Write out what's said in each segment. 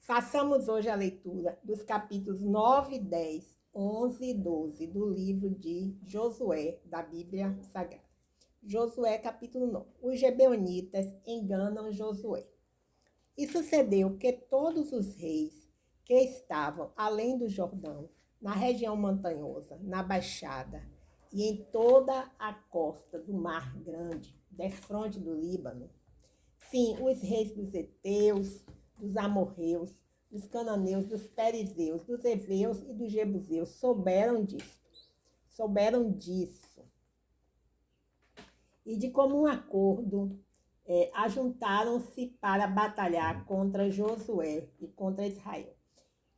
Façamos hoje a leitura dos capítulos 9, 10, 11 e 12 do livro de Josué, da Bíblia Sagrada. Josué, capítulo 9. Os gibeonitas enganam Josué. E sucedeu que todos os reis que estavam além do Jordão, na região montanhosa, na baixada e em toda a costa do Mar Grande, defronte do Líbano, sim, os reis dos heteus, dos amorreus, dos cananeus, dos perizeus, dos heveus e dos jebuseus souberam disso. E de comum acordo, ajuntaram-se para batalhar contra Josué e contra Israel.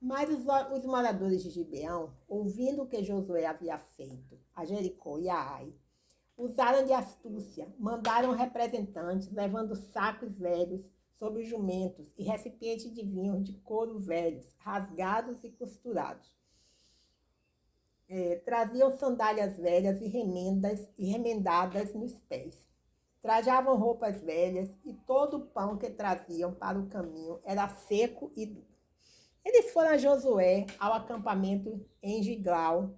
Mas os moradores de Gibeão, ouvindo o que Josué havia feito a Jericó e a Ai, usaram de astúcia, mandaram representantes levando sacos velhos sobre jumentos e recipientes de vinho de couro velhos, rasgados e costurados. Traziam sandálias velhas e remendadas nos pés. Trajavam roupas velhas e todo o pão que traziam para o caminho era seco e duro. Eles foram a Josué ao acampamento em Gilgal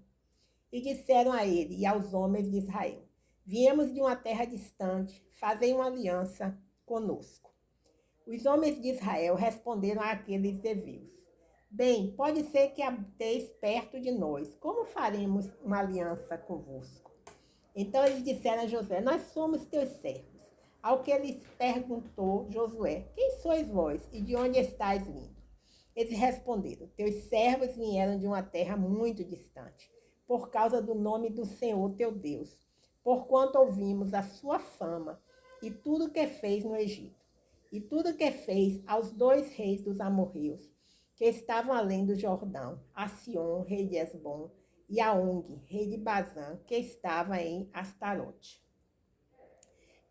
e disseram a ele e aos homens de Israel: viemos de uma terra distante, fazei uma aliança conosco. Os homens de Israel responderam àqueles heveus: bem, pode ser que habiteis perto de nós. Como faremos uma aliança convosco? Então eles disseram a Josué: nós somos teus servos. Ao que lhes perguntou Josué: quem sois vós e de onde estáis vindo? Eles responderam: teus servos vieram de uma terra muito distante, por causa do nome do Senhor teu Deus, porquanto ouvimos a sua fama e tudo o que fez no Egito, e tudo o que fez aos 2 reis dos amorreus, que estavam além do Jordão, a Sion, rei de Esbom, e a Og, rei de Bazã, que estava em Astarote.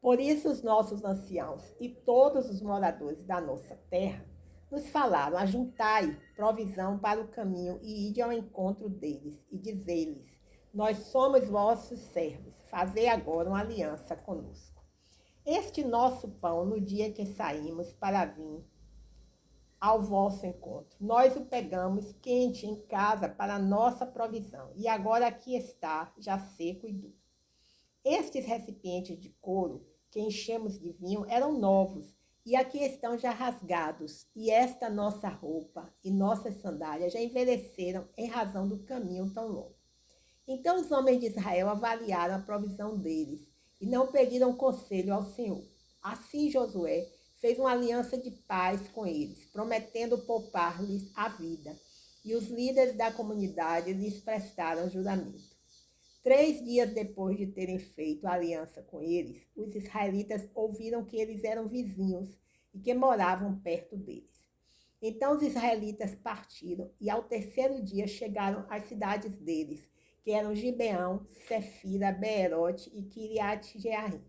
Por isso os nossos anciãos e todos os moradores da nossa terra nos falaram: ajuntai provisão para o caminho e ide ao encontro deles, e dizei-lhes: nós somos vossos servos, fazei agora uma aliança conosco. Este nosso pão, no dia que saímos para vir ao vosso encontro, nós o pegamos quente em casa para nossa provisão, e agora aqui está, já seco e duro. Estes recipientes de couro que enchemos de vinho eram novos, e aqui estão já rasgados, e esta nossa roupa e nossas sandálias já envelheceram em razão do caminho tão longo. Então os homens de Israel avaliaram a provisão deles, e não pediram conselho ao Senhor. Assim Josué fez uma aliança de paz com eles, prometendo poupar-lhes a vida, e os líderes da comunidade lhes prestaram juramento. 3 dias depois de terem feito a aliança com eles, os israelitas ouviram que eles eram vizinhos e que moravam perto deles. Então os israelitas partiram e ao 3º dia chegaram às cidades deles, que eram Gibeão, Sefira, Beerote e Quiriate-Jearim.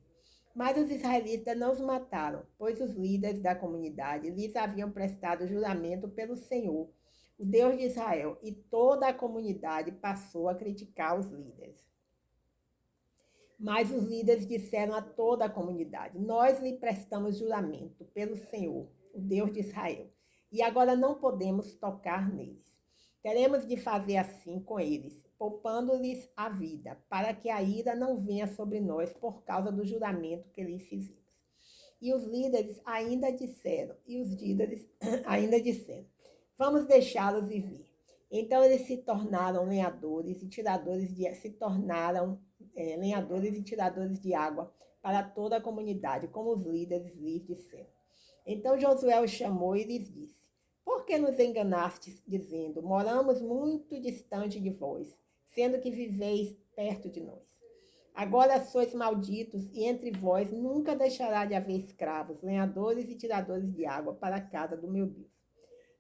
Mas os israelitas não os mataram, pois os líderes da comunidade lhes haviam prestado juramento pelo Senhor, o Deus de Israel, e toda a comunidade passou a criticar os líderes. Mas os líderes disseram a toda a comunidade: nós lhe prestamos juramento pelo Senhor, o Deus de Israel, e agora não podemos tocar neles. Teremos de fazer assim com eles, poupando-lhes a vida, para que a ira não venha sobre nós por causa do juramento que lhes fizemos. E os líderes ainda disseram, vamos deixá-los viver. Então eles se tornaram lenhadores e tiradores de água para toda a comunidade, como os líderes lhes disseram. Então Josué os chamou e lhes disse: por que nos enganastes, dizendo: moramos muito distante de vós, sendo que viveis perto de nós? Agora sois malditos, e entre vós nunca deixará de haver escravos, lenhadores e tiradores de água para a casa do meu Deus.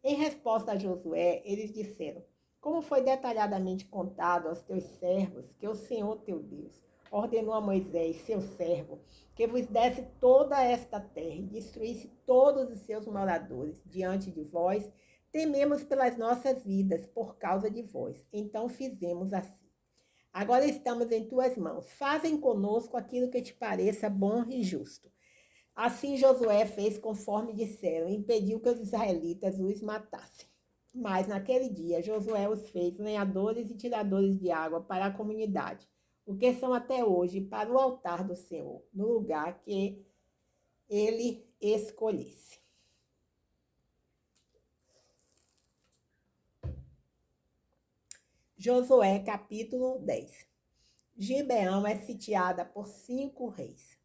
Em resposta a Josué, eles disseram: como foi detalhadamente contado aos teus servos que o Senhor teu Deus ordenou a Moisés, seu servo, que vos desse toda esta terra e destruísse todos os seus moradores diante de vós, tememos pelas nossas vidas por causa de vós. Então fizemos assim. Agora estamos em tuas mãos. Fazem conosco aquilo que te pareça bom e justo. Assim Josué fez conforme disseram, e impediu que os israelitas os matassem. Mas naquele dia Josué os fez lenhadores e tiradores de água para a comunidade, o que são até hoje para o altar do Senhor, no lugar que ele escolhesse. Josué capítulo 10. Gibeão é sitiada por 5 reis.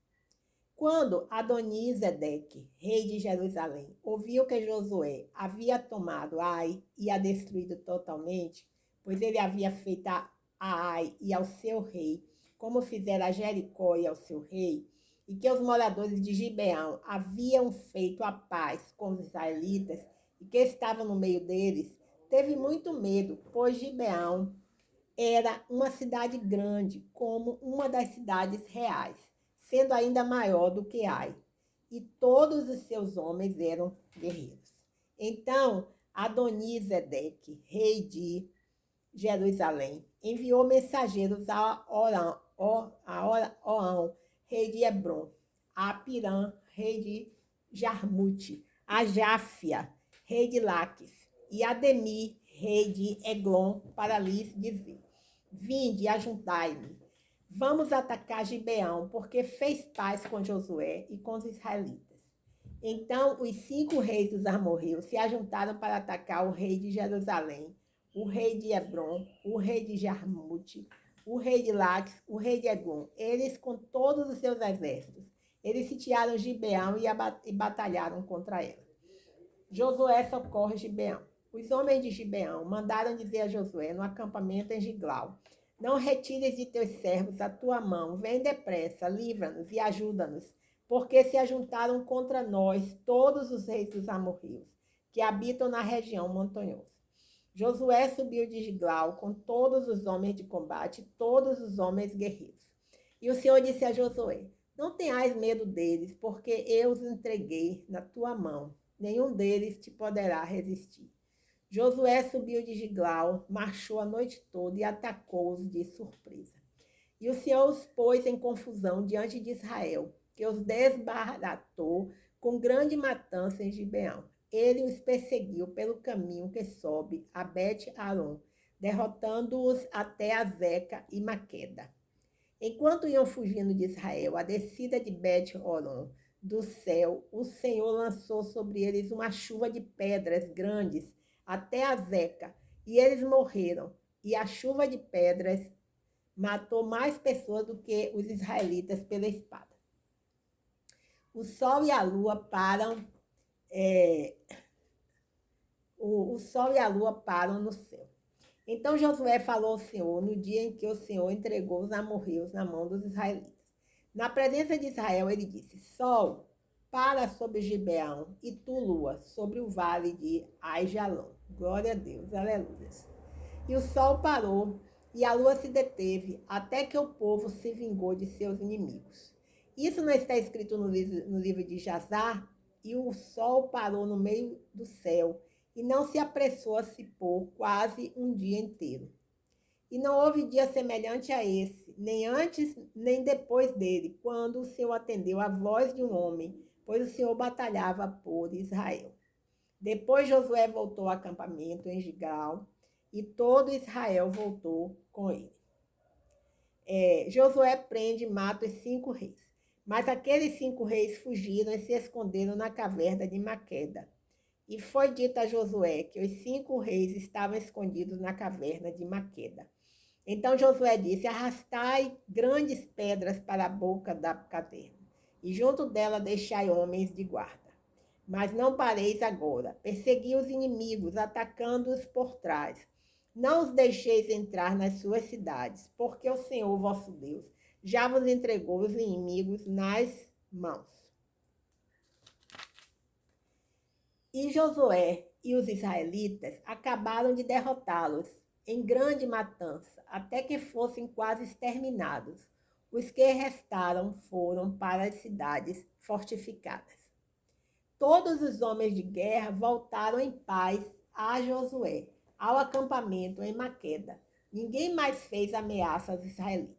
Quando Adonizedeque, rei de Jerusalém, ouviu que Josué havia tomado Ai e a destruído totalmente, pois ele havia feito a Ai e ao seu rei, como fizera a Jericó e ao seu rei, e que os moradores de Gibeão haviam feito a paz com os israelitas e que estavam no meio deles, teve muito medo, pois Gibeão era uma cidade grande, como uma das cidades reais, sendo ainda maior do que Ai, e todos os seus homens eram guerreiros. Então, Adonizedeque, rei de Jerusalém, enviou mensageiros a Orão, rei de Hebron, a Pirã, rei de Jarmute, a Jáfia, rei de Laques, e a Demi, rei de Eglon, para lhes dizer: Vinde, ajuntai-me. Vamos atacar Gibeão, porque fez paz com Josué e com os israelitas. Então os 5 reis dos amorreus se ajuntaram para atacar o rei de Jerusalém, o rei de Hebron, o rei de Jarmute, o rei de Laques, o rei de Eglon, eles com todos os seus exércitos. Eles sitiaram Gibeão e batalharam contra ela. Josué socorre Gibeão. Os homens de Gibeão mandaram dizer a Josué no acampamento em Gilgal: Não retires de teus servos a tua mão, vem depressa, livra-nos e ajuda-nos, porque se ajuntaram contra nós todos os reis dos amorreus, que habitam na região montanhosa. Josué subiu de Gilgal com todos os homens de combate, todos os homens guerreiros. E o Senhor disse a Josué: Não tenhas medo deles, porque eu os entreguei na tua mão. Nenhum deles te poderá resistir. Josué subiu de Gilgal, marchou a noite toda e atacou-os de surpresa. E o Senhor os pôs em confusão diante de Israel, que os desbaratou com grande matança em Gibeão. Ele os perseguiu pelo caminho que sobe a Bet-Aron, derrotando-os até a Zeca e Maqueda. Enquanto iam fugindo de Israel, a descida de Bet-Horon do céu, o Senhor lançou sobre eles uma chuva de pedras grandes até a Zeca, e eles morreram. E a chuva de pedras matou mais pessoas do que os israelitas pela espada. O sol e a lua param, o sol e a lua param no céu. Então Josué falou ao Senhor no dia em que o Senhor entregou os amorreus na mão dos israelitas. Na presença de Israel, ele disse: Sol, para sobre Gibeão, e tu, lua, sobre o vale de Aijalon. Glória a Deus, aleluia. E o sol parou, e a lua se deteve, até que o povo se vingou de seus inimigos. Isso não está escrito no livro de Jazar? E o sol parou no meio do céu, e não se apressou a se pôr quase um dia inteiro. E não houve dia semelhante a esse, nem antes nem depois dele, quando o Senhor atendeu a voz de um homem, pois o Senhor batalhava por Israel. Depois Josué voltou ao acampamento em Gilgal, e todo Israel voltou com ele. Josué prende e mata os 5 reis. Mas aqueles 5 reis fugiram e se esconderam na caverna de Maqueda. E foi dito a Josué que os 5 reis estavam escondidos na caverna de Maqueda. Então Josué disse: Arrastai grandes pedras para a boca da caverna, e junto dela deixai homens de guarda. Mas não pareis agora, persegui os inimigos, atacando-os por trás. Não os deixeis entrar nas suas cidades, porque o Senhor vosso Deus já vos entregou os inimigos nas mãos. E Josué e os israelitas acabaram de derrotá-los em grande matança, até que fossem quase exterminados. Os que restaram foram para as cidades fortificadas. Todos os homens de guerra voltaram em paz a Josué, ao acampamento em Maqueda. Ninguém mais fez ameaça aos israelitas.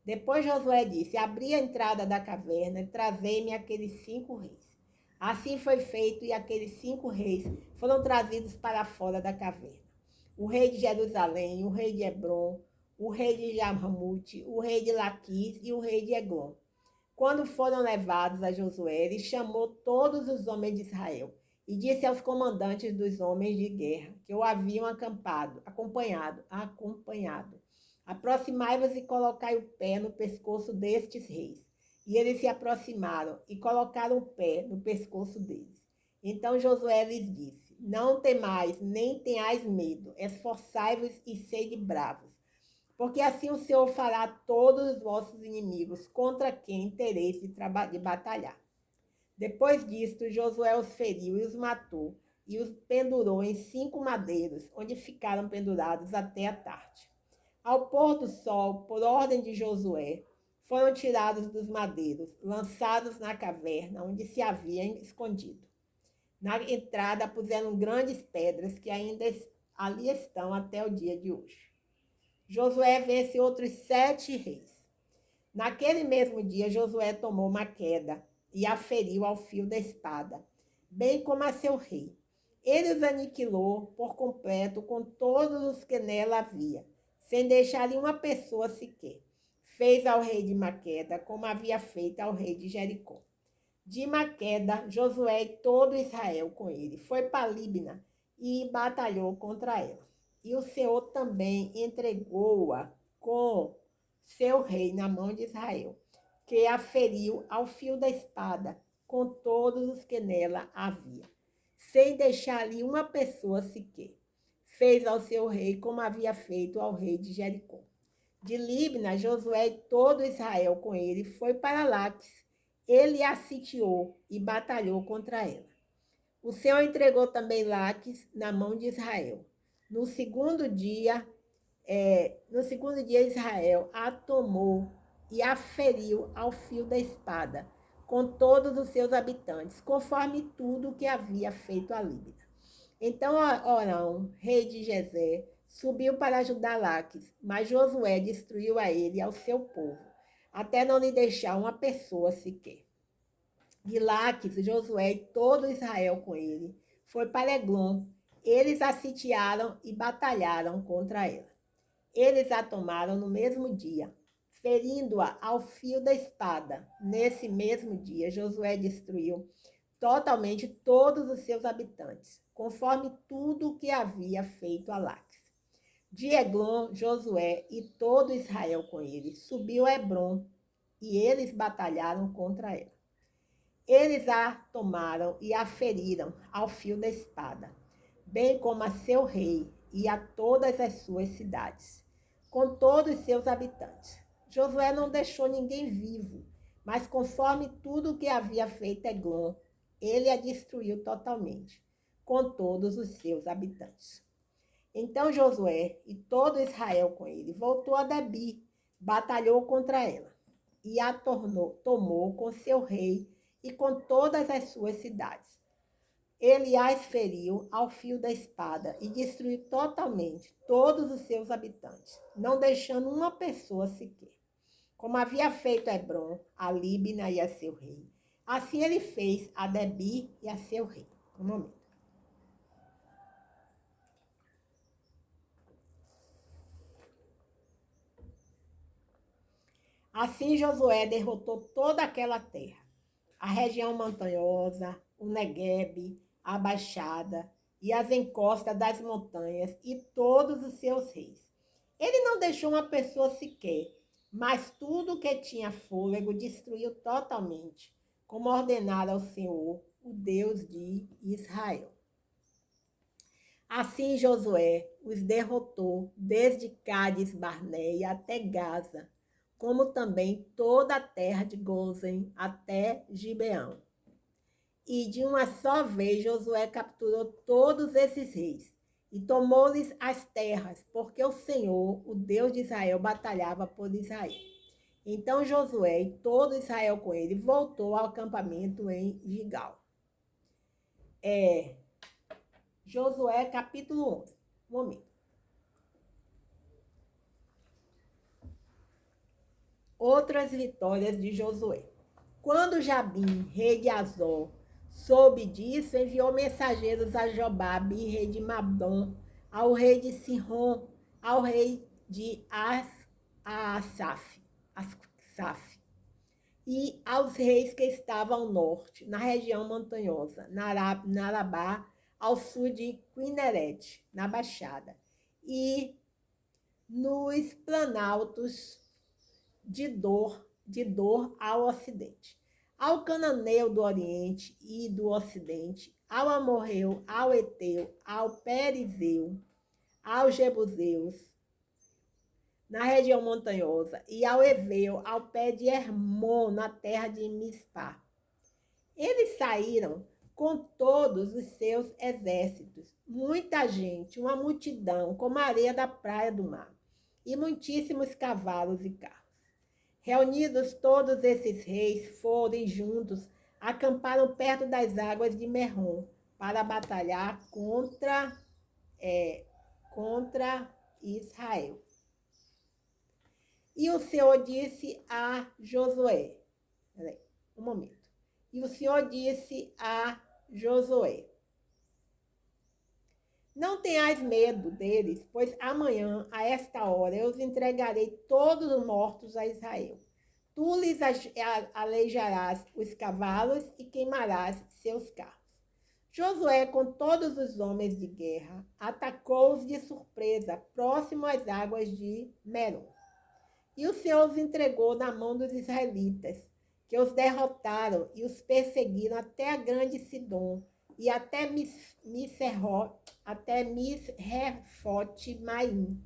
Depois Josué disse: abri a entrada da caverna e trazei-me aqueles 5 reis. Assim foi feito, e aqueles 5 reis foram trazidos para fora da caverna. O rei de Jerusalém, o rei de Hebron, o rei de Jarmute, o rei de Laquis e o rei de Eglon. Quando foram levados a Josué, ele chamou todos os homens de Israel e disse aos comandantes dos homens de guerra que o haviam acompanhado: aproximai-vos e colocai o pé no pescoço destes reis. E eles se aproximaram e colocaram o pé no pescoço deles. Então Josué lhes disse: não temais, nem tenhais medo, esforçai-vos e sede bravos, porque assim o Senhor fará todos os vossos inimigos contra quem tereis de batalhar. Depois disto, Josué os feriu e os matou, e os pendurou em 5 madeiros, onde ficaram pendurados até a tarde. Ao pôr do sol, por ordem de Josué, foram tirados dos madeiros, lançados na caverna onde se haviam escondido. Na entrada puseram grandes pedras que ainda ali estão até o dia de hoje. Josué vence outros 7 reis. Naquele mesmo dia, Josué tomou Maqueda e a feriu ao fio da espada, bem como a seu rei. Ele os aniquilou por completo com todos os que nela havia, sem deixar nenhuma pessoa sequer. Fez ao rei de Maqueda como havia feito ao rei de Jericó. De Maqueda, Josué e todo Israel com ele foi para Líbina e batalhou contra ela. E o Senhor também entregou-a com seu rei na mão de Israel, que a feriu ao fio da espada com todos os que nela havia, sem deixar ali uma pessoa sequer. Fez ao seu rei como havia feito ao rei de Jericó. De Líbina, Josué e todo Israel com ele foi para Laques. Ele a sitiou e batalhou contra ela. O Senhor entregou também Laques na mão de Israel. No segundo dia, Israel a tomou e a feriu ao fio da espada, com todos os seus habitantes, conforme tudo o que havia feito a Líbina. Então Orão, rei de Gezé, subiu para ajudar Laques, mas Josué destruiu a ele e ao seu povo, até não lhe deixar uma pessoa sequer. De Laques, Josué e todo Israel com ele foi para Eglon. Eles a sitiaram e batalharam contra ela. Eles a tomaram no mesmo dia, ferindo-a ao fio da espada. Nesse mesmo dia, Josué destruiu totalmente todos os seus habitantes, conforme tudo o que havia feito a Laques. De Eglon, Josué e todo Israel com ele subiu a Hebron, e eles batalharam contra ela. Eles a tomaram e a feriram ao fio da espada, bem como a seu rei e a todas as suas cidades, com todos os seus habitantes. Josué não deixou ninguém vivo, mas conforme tudo o que havia feito Eglon, ele a destruiu totalmente, com todos os seus habitantes. Então Josué e todo Israel com ele voltou a Debi, batalhou contra ela e a tomou com seu rei e com todas as suas cidades. Ele as feriu ao fio da espada e destruiu totalmente todos os seus habitantes, não deixando uma pessoa sequer. Como havia feito Hebron, a Líbina e a seu rei, assim ele fez a Debi e a seu rei. Um momento. Assim Josué derrotou toda aquela terra, a região montanhosa, o Neguebe, a Baixada e as encostas das montanhas e todos os seus reis. Ele não deixou uma pessoa sequer, mas tudo que tinha fôlego destruiu totalmente, como ordenara ao Senhor, o Deus de Israel. Assim Josué os derrotou desde Cádiz Barneia até Gaza, como também toda a terra de Gozen até Gibeão. E de uma só vez Josué capturou todos esses reis e tomou-lhes as terras, porque o Senhor, o Deus de Israel, batalhava por Israel. Então Josué e todo Israel com ele voltou ao acampamento em Gigal. Josué capítulo 11. Momento. Outras vitórias de Josué. Quando Jabim, rei de Azor, soube disso, enviou mensageiros a Jobabe, rei de Mabã, ao rei de Sihon, ao rei de Asaf, e aos reis que estavam ao norte, na região montanhosa, na Arabá, ao sul de Quinerete, na Baixada, e nos planaltos de Dor ao ocidente, ao cananeu do oriente e do ocidente, ao amorreu, ao eteu, ao perizeu, aos jebuseus, na região montanhosa, e ao Eveu, ao pé de Hermon, na terra de Mispá. Eles saíram com todos os seus exércitos, muita gente, uma multidão, como a areia da praia do mar, e muitíssimos cavalos e carros. Reunidos todos esses reis, foram juntos, acamparam perto das águas de Merrom, para batalhar contra Israel. E o Senhor disse a Josué, um momento. E o Senhor disse a Josué: não tenhais medo deles, pois amanhã, a esta hora, eu os entregarei todos os mortos a Israel. Tu lhes aleijarás os cavalos e queimarás seus carros. Josué, com todos os homens de guerra, atacou-os de surpresa, próximo às águas de Merom. E o Senhor os entregou na mão dos israelitas, que os derrotaram e os perseguiram até a grande Sidom e até Misrefote-Maim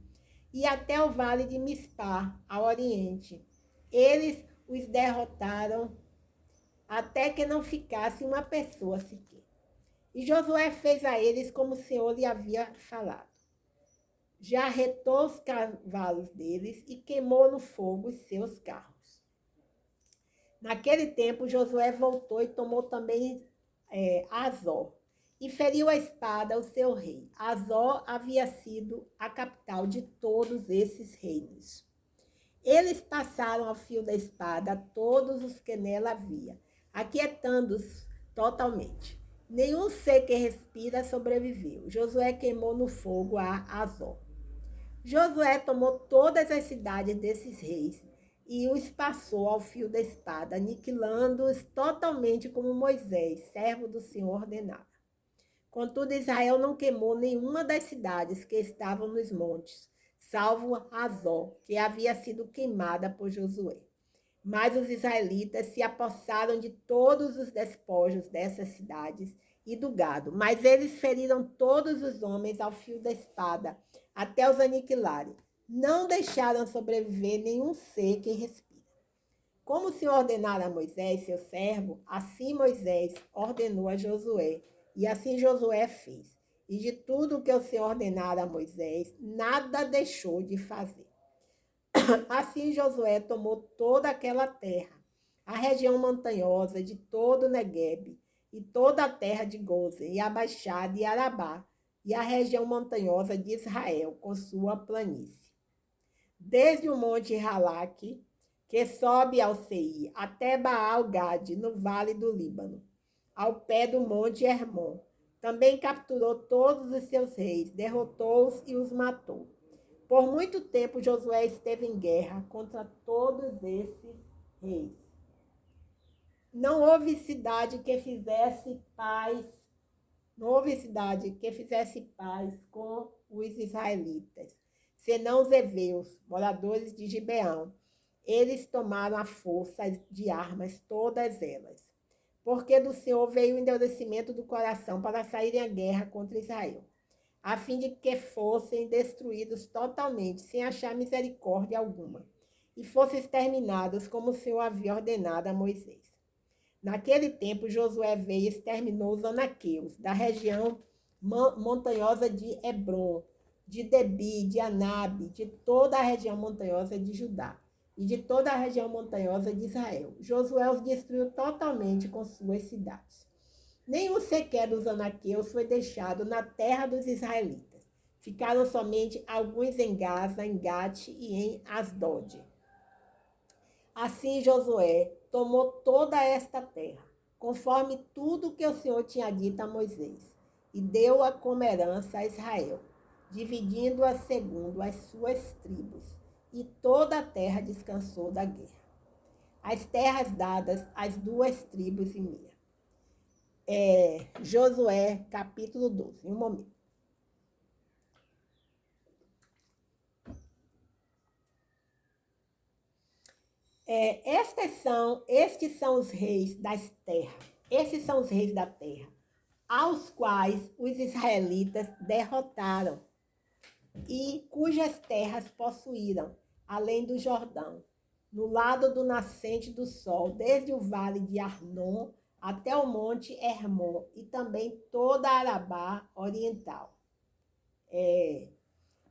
e até o vale de Mispá, ao oriente. Eles os derrotaram até que não ficasse uma pessoa sequer. E Josué fez a eles como o Senhor lhe havia falado. Já arretou os cavalos deles e queimou no fogo os seus carros. Naquele tempo, Josué voltou e tomou também Azor, e feriu a espada ao seu rei. Azor havia sido a capital de todos esses reinos. Eles passaram ao fio da espada todos os que nela havia, aquietando-os totalmente. Nenhum ser que respira sobreviveu. Josué queimou no fogo a Azor. Josué tomou todas as cidades desses reis e os passou ao fio da espada, aniquilando-os totalmente como Moisés, servo do Senhor, ordenara. Contudo, Israel não queimou nenhuma das cidades que estavam nos montes, salvo Azor, que havia sido queimada por Josué. Mas os israelitas se apossaram de todos os despojos dessas cidades e do gado. Mas eles feriram todos os homens ao fio da espada, até os aniquilarem. Não deixaram sobreviver nenhum ser que respira. Como o Senhor ordenara a Moisés, seu servo, assim Moisés ordenou a Josué, e assim Josué fez. E de tudo o que o Senhor ordenara a Moisés, nada deixou de fazer. Assim Josué tomou toda aquela terra, a região montanhosa de todo o Neguebe, e toda a terra de Gozen, e a Baixada e Arabá, e a região montanhosa de Israel, com sua planície. Desde o monte Halaque, que sobe ao Seir, até Baal-Gade, no vale do Líbano, ao pé do monte Hermon. Também capturou todos os seus reis, derrotou-os e os matou. Por muito tempo, Josué esteve em guerra contra todos esses reis. Não houve cidade que fizesse paz com os israelitas, senão os heveus, moradores de Gibeão. Eles tomaram a força de armas, todas elas. Porque do Senhor veio o endurecimento do coração para saírem à guerra contra Israel, a fim de que fossem destruídos totalmente, sem achar misericórdia alguma, e fossem exterminados como o Senhor havia ordenado a Moisés. Naquele tempo, Josué veio e exterminou os anaqueus, da região montanhosa de Hebron, de Debi, de Anabe, de toda a região montanhosa de Judá, e de toda a região montanhosa de Israel. Josué os destruiu totalmente com suas cidades. Nenhum sequer dos anaqueus foi deixado na terra dos israelitas. Ficaram somente alguns em Gaza, em Gate e em Asdod. Assim Josué tomou toda esta terra, conforme tudo que o Senhor tinha dito a Moisés, e deu-a como herança a Israel, dividindo-a segundo as suas tribos, e toda a terra descansou da guerra. As terras dadas às 2,5 tribos. Josué, capítulo 12. Um momento. Estes são os reis das terras. Esses são os reis da terra, aos quais os israelitas derrotaram e cujas terras possuíram, além do Jordão, no lado do nascente do sol, desde o vale de Arnon até o monte Hermon, e também toda a Arabá oriental.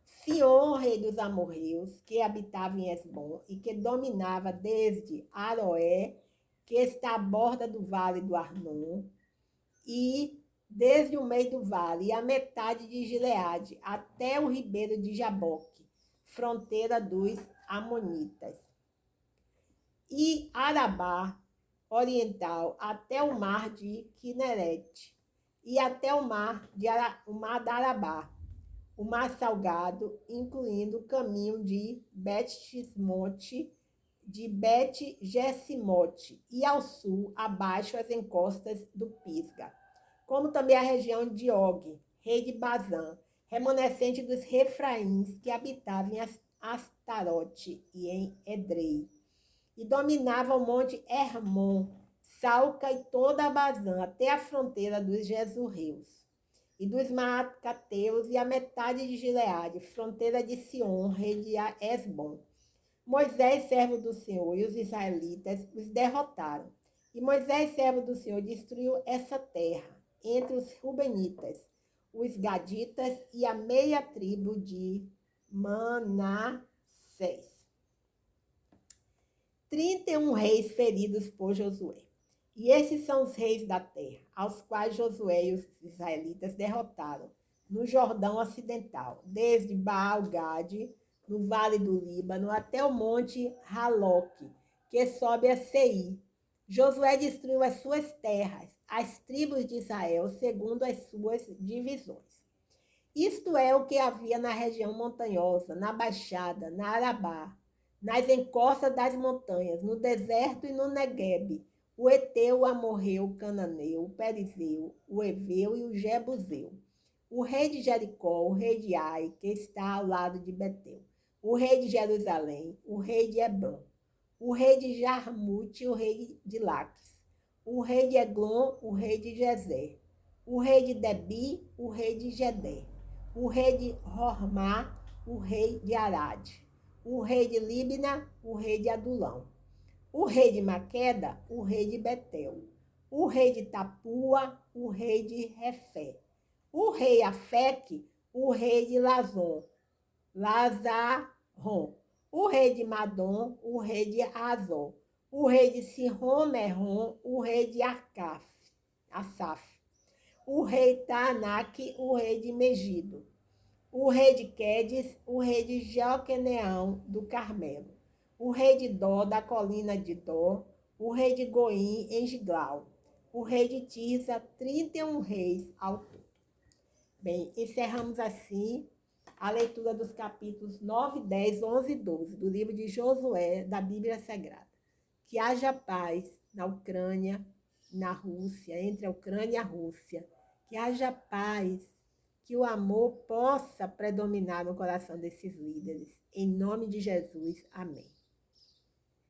Sion, rei dos amorreus, que habitava em Esbom e que dominava desde Aroé, que está à borda do vale do Arnon, e desde o meio do vale, e a metade de Gileade, até o ribeiro de Jaboque, fronteira dos Amonitas. E Arabá oriental, até o mar de Quinerete, e até o mar da Arabá, o mar salgado, incluindo o caminho de Bet-Jesimote, de Bet-Jesimote, e ao sul, abaixo as encostas do Pisga, como também a região de Og, rei de Bazã, remanescente dos refraíns que habitavam em Astarote e em Edrei, e dominava o monte Hermon, Salca e toda a Bazã, até a fronteira dos Jesurreus, e dos Maacateus e a metade de Gileade, fronteira de Sion, rei de Esbom. Moisés, servo do Senhor, e os israelitas os derrotaram. E Moisés, servo do Senhor, destruiu essa terra entre os Rubenitas, os Gaditas e a meia tribo de Manassés. 31 reis feridos por Josué. E esses são os reis da terra, aos quais Josué e os israelitas derrotaram, no Jordão Ocidental, desde Baal-Gade, no vale do Líbano, até o monte Haloque, que sobe a Seir. Josué destruiu as suas terras, as tribos de Israel, segundo as suas divisões. Isto é o que havia na região montanhosa, na Baixada, na Arabá, nas encostas das montanhas, no deserto e no Neguebe, o Eteu, o Amorreu, o Cananeu, o Perizeu, o Eveu e o Jebuseu, o rei de Jericó, o rei de Ai, que está ao lado de Betel, o rei de Jerusalém, o rei de Hebron, o rei de Jarmute, o rei de Laques, o rei de Eglon, o rei de Gezer, o rei de Debi, o rei de Gedé, o rei de Hormá, o rei de Arade, o rei de Líbina, o rei de Adulão, o rei de Maqueda, o rei de Betel, o rei de Tapua, o rei de Refé, o rei Afeque, o rei de Lazon, Lazaron, o rei de Madom, o rei de Azor, o rei de Sihon-Meron, o rei de Asaf, o rei Taanaque, o rei de Megido, o rei de Quedes, o rei de Joqueneão do Carmelo, o rei de Dó, da colina de Dó, o rei de Goim, em Giglau, o rei de Tirsa, 31 reis ao todo. Bem, encerramos assim a leitura dos capítulos 9, 10, 11 e 12 do livro de Josué, da Bíblia Sagrada. Que haja paz na Ucrânia, na Rússia, entre a Ucrânia e a Rússia. Que haja paz, que o amor possa predominar no coração desses líderes. Em nome de Jesus, amém.